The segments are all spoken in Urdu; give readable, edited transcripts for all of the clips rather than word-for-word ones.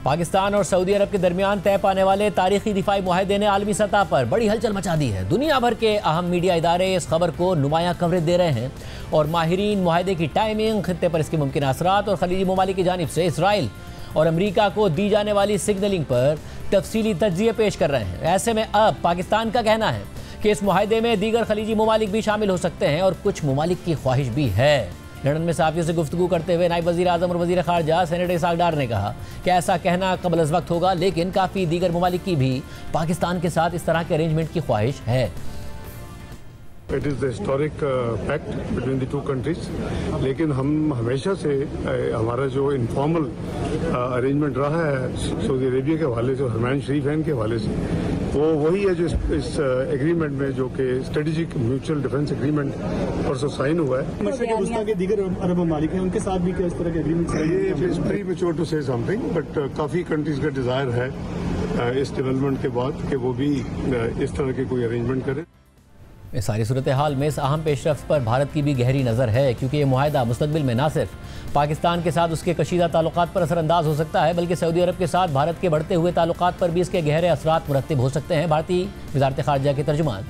پاکستان اور سعودی عرب کے درمیان طے پانے والے تاریخی دفاعی معاہدے نے عالمی سطح پر بڑی ہلچل مچا دی ہے۔ دنیا بھر کے اہم میڈیا ادارے اس خبر کو نمایاں کوریج دے رہے ہیں اور ماہرین معاہدے کی ٹائمنگ، خطے پر اس کے ممکنہ اثرات اور خلیجی ممالک کی جانب سے اسرائیل اور امریکہ کو دی جانے والی سگنلنگ پر تفصیلی تجزیے پیش کر رہے ہیں۔ ایسے میں اب پاکستان کا کہنا ہے کہ اس معاہدے میں دیگر خلیجی ممالک بھی شامل ہو سکتے ہیں اور کچھ ممالک کی خواہش بھی ہے۔ لندن میں صحافیوں سے گفتگو کرتے ہوئے نائب وزیر اعظم اور وزیر خارجہ سینیٹر اسحاق ڈار نے کہا کہ ایسا کہنا قبل از وقت ہوگا، لیکن کافی دیگر ممالک کی بھی پاکستان کے ساتھ اس طرح کے ارینجمنٹ کی خواہش ہے۔ It is the historic pact between the two countries. لیکن ہم ہمیشہ سے ہمارا جو انفارمل ارینجمنٹ رہا ہے سعودی عربیہ کے حوالے سے اور حرمین شریفین کے حوالے سے، وہ وہی ہے جو اس ایگریمنٹ میں جو کہ اسٹریٹجک میوچل ڈیفنس ایگریمنٹ پرسوں سائن ہوا ہے۔ مشرق وسطیٰ کے دیگر عرب ممالک ہیں، ان کے ساتھ بھی کیا اس طرح کے ایگریمنٹ؟ یہ از پری میچور ٹو سے some thing, but coffee countries کا ڈیزائر ہے اس ڈیولپمنٹ کے بعد کہ وہ بھی اس طرح کے کوئی ارینجمنٹ کرے۔ اس ساری صورتحال میں اس اہم پیش رفت پر بھارت کی بھی گہری نظر ہے، کیونکہ یہ معاہدہ مستقبل میں نہ صرف پاکستان کے ساتھ اس کے کشیدہ تعلقات پر اثر انداز ہو سکتا ہے، بلکہ سعودی عرب کے ساتھ بھارت کے بڑھتے ہوئے تعلقات پر بھی اس کے گہرے اثرات مرتب ہو سکتے ہیں۔ بھارتی وزارت خارجہ کے ترجمان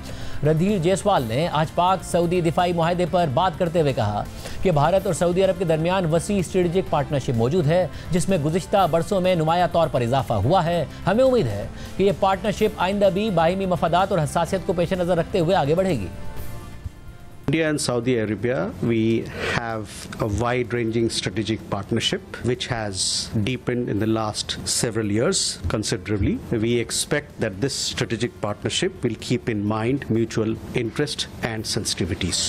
ردھیر جیسوال نے آج پاک سعودی دفاعی معاہدے پر بات کرتے ہوئے کہا کہ بھارت اور سعودی عرب کے درمیان وسیع اسٹریٹجک پارٹنرشپ موجود ہے، جس میں گزشتہ برسوں میں نمایاں طور پر اضافہ ہوا ہے۔ ہمیں امید ہے کہ یہ پارٹنرشپ آئندہ بھی باہمی مفادات اور حساسیت کو پیش نظر رکھتے ہوئے آگے بڑھے گی۔ India and Saudi Arabia, we have a wide-ranging strategic partnership which has deepened in the last several years considerably. We expect that this strategic partnership will keep in mind mutual interest and sensitivities.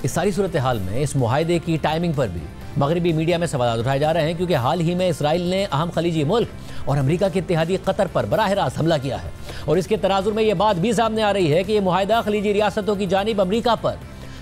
اس ساری صورتحال میں اس معاہدے کی ٹائمنگ پر بھی مغربی میڈیا میں سوالات اٹھائے جا رہے ہیں، کیونکہ حال ہی میں اسرائیل نے اہم خلیجی ملک اور امریکہ کے اتحادی قطر پر براہ راست حملہ کیا ہے، اور اس کے تناظر میں یہ بات بھی سامنے آ رہی ہے کہ یہ معاہدہ خلیجی ریاستوں کی جانب امریکہ پر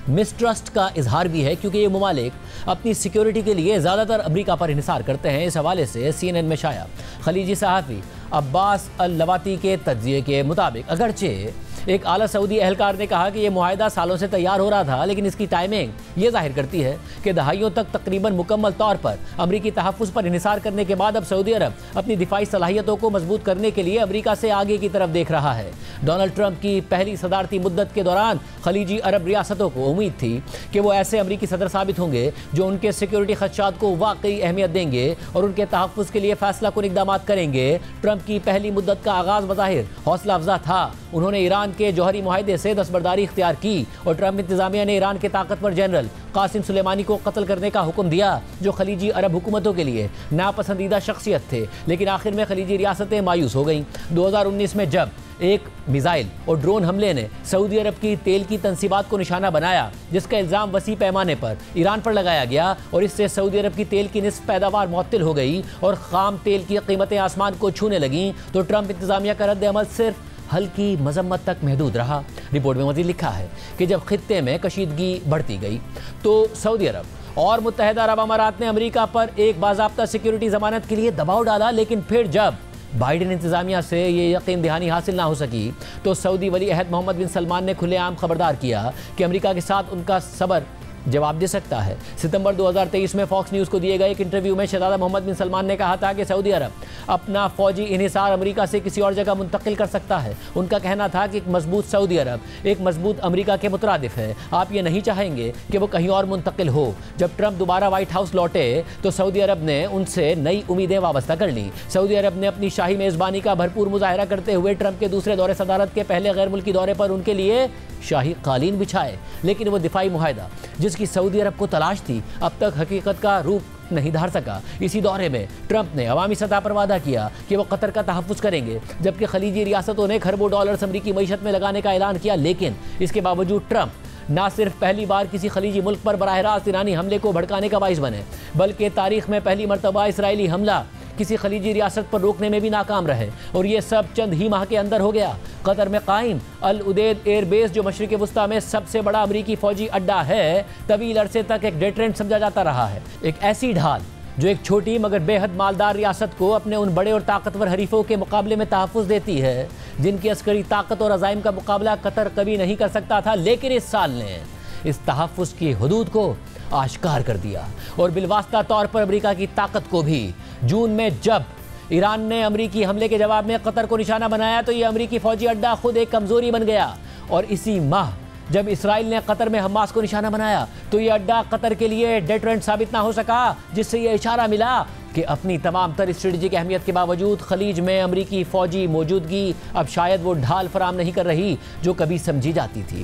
مسٹرسٹ کا اظہار بھی ہے، کیونکہ یہ ممالک اپنی سیکیورٹی کے لیے زیادہ تر امریکہ پر انحصار کرتے ہیں۔ اس حوالے سے CNN میں شائع خلیجی صحافی عباس اللواتی کے تجزیے کے مطابق اگرچہ ایک اعلیٰ سعودی اہلکار نے کہا کہ یہ معاہدہ سالوں سے تیار ہو رہا تھا، لیکن اس کی ٹائمنگ یہ ظاہر کرتی ہے کہ دہائیوں تک تقریباً مکمل طور پر امریکی تحفظ پر انحصار کرنے کے بعد اب سعودی عرب اپنی دفاعی صلاحیتوں کو مضبوط کرنے کے لیے امریکہ سے آگے کی طرف دیکھ رہا ہے۔ ڈونلڈ ٹرمپ کی پہلی صدارتی مدت کے دوران خلیجی عرب ریاستوں کو امید تھی کہ وہ ایسے امریکی صدر ثابت ہوں گے جو ان کے سیکیورٹی خدشات کو واقعی اہمیت دیں گے اور ان کے تحفظ کے لیے فیصلہ کن اقدامات کریں گے۔ ٹرمپ کی پہلی مدت کا آغاز بظاہر حوصلہ افزا تھا۔ انہوں نے ایران کے جوہری معاہدے سے دستبرداری اختیار کی اور ٹرمپ انتظامیہ نے ایران کے طاقتور جنرل قاسم سلیمانی کو قتل کرنے کا حکم دیا، جو خلیجی عرب حکومتوں کے لیے ناپسندیدہ شخصیت تھے، لیکن آخر میں خلیجی ریاستیں مایوس ہو گئیں۔ 2019 میں جب ایک میزائل اور ڈرون حملے نے سعودی عرب کی تیل کی تنصیبات کو نشانہ بنایا، جس کا الزام وسیع پیمانے پر ایران پر لگایا گیا، اور اس سے سعودی عرب کی تیل کی نصف پیداوار معطل ہو گئی اور خام تیل کی قیمتیں آسمان کو چھونے لگیں، تو ٹرمپ انتظامیہ کا رد عمل صرف ہلکی مذمت تک محدود رہا۔ رپورٹ میں مزید لکھا ہے کہ جب خطے میں کشیدگی بڑھتی گئی تو سعودی عرب اور متحدہ عرب امارات نے امریکہ پر ایک باضابطہ سیکیورٹی ضمانت کے لیے دباؤ ڈالا، لیکن پھر جب بائیڈن انتظامیہ سے یہ یقین دہانی حاصل نہ ہو سکی تو سعودی ولی عہد محمد بن سلمان نے کھلے عام خبردار کیا کہ امریکہ کے ساتھ ان کا صبر جواب دے سکتا ہے۔ ستمبر 2023 میں فاکس نیوز کو دیے گئے ایک انٹرویو میں شہزادہ محمد بن سلمان نے کہا تھا کہ سعودی عرب اپنا فوجی انحصار امریکہ سے کسی اور جگہ منتقل کر سکتا ہے۔ ان کا کہنا تھا کہ ایک مضبوط سعودی عرب ایک مضبوط امریکہ کے مترادف ہے، آپ یہ نہیں چاہیں گے کہ وہ کہیں اور منتقل ہو۔ جب ٹرمپ دوبارہ وائٹ ہاؤس لوٹے تو سعودی عرب نے ان سے نئی امیدیں وابستہ کر لیں۔ سعودی عرب نے اپنی شاہی میزبانی کا بھرپور مظاہرہ کرتے ہوئے ٹرمپ کے دوسرے دورے صدارت کے پہلے غیر ملکی دورے پر ان کے لیے شاہی قالین بچھائے، لیکن وہ دفاعی معاہدہ جس کی سعودی عرب کو تلاش تھی اب تک حقیقت کا روپ نہیں دھار سکا۔ اسی دورے میں ٹرمپ نے عوامی سطح پر وعدہ کیا کہ وہ قطر کا تحفظ کریں گے، جبکہ خلیجی ریاستوں نے کھربوں ڈالرز امریکی معیشت میں لگانے کا اعلان کیا، لیکن اس کے باوجود ٹرمپ نہ صرف پہلی بار کسی خلیجی ملک پر براہ راست ایرانی حملے کو بھڑکانے کا باعث بنے، بلکہ تاریخ میں پہلی مرتبہ اسرائیلی حملہ کسی خلیجی ریاست پر روکنے میں بھی ناکام رہے، اور یہ سب چند ہی ماہ کے اندر ہو گیا۔ قطر میں قائم العدید ایئر بیس، جو مشرق وسطیٰ میں سب سے بڑا امریکی فوجی اڈہ ہے، طویل عرصے تک ایک ڈیٹرنٹ سمجھا جاتا رہا ہے، ایک ایسی ڈھال جو ایک چھوٹی مگر بے حد مالدار ریاست کو اپنے ان بڑے اور طاقتور حریفوں کے مقابلے میں تحفظ دیتی ہے جن کی عسکری طاقت اور عزائم کا مقابلہ قطر کبھی نہیں کر سکتا تھا۔ لیکن اس سال نے اس تحفظ کی حدود کو آشکار کر دیا اور بالواسطہ طور پر امریکہ کی طاقت کو بھی۔ جون میں جب ایران نے امریکی حملے کے جواب میں قطر کو نشانہ بنایا تو یہ امریکی فوجی اڈہ خود ایک کمزوری بن گیا، اور اسی ماہ جب اسرائیل نے قطر میں حماس کو نشانہ بنایا تو یہ اڈہ قطر کے لیے ڈیٹرنٹ ثابت نہ ہو سکا، جس سے یہ اشارہ ملا کہ اپنی تمام تر اسٹریٹجک اہمیت کے باوجود خلیج میں امریکی فوجی موجودگی اب شاید وہ ڈھال فراہم نہیں کر رہی جو کبھی سمجھی جاتی تھی۔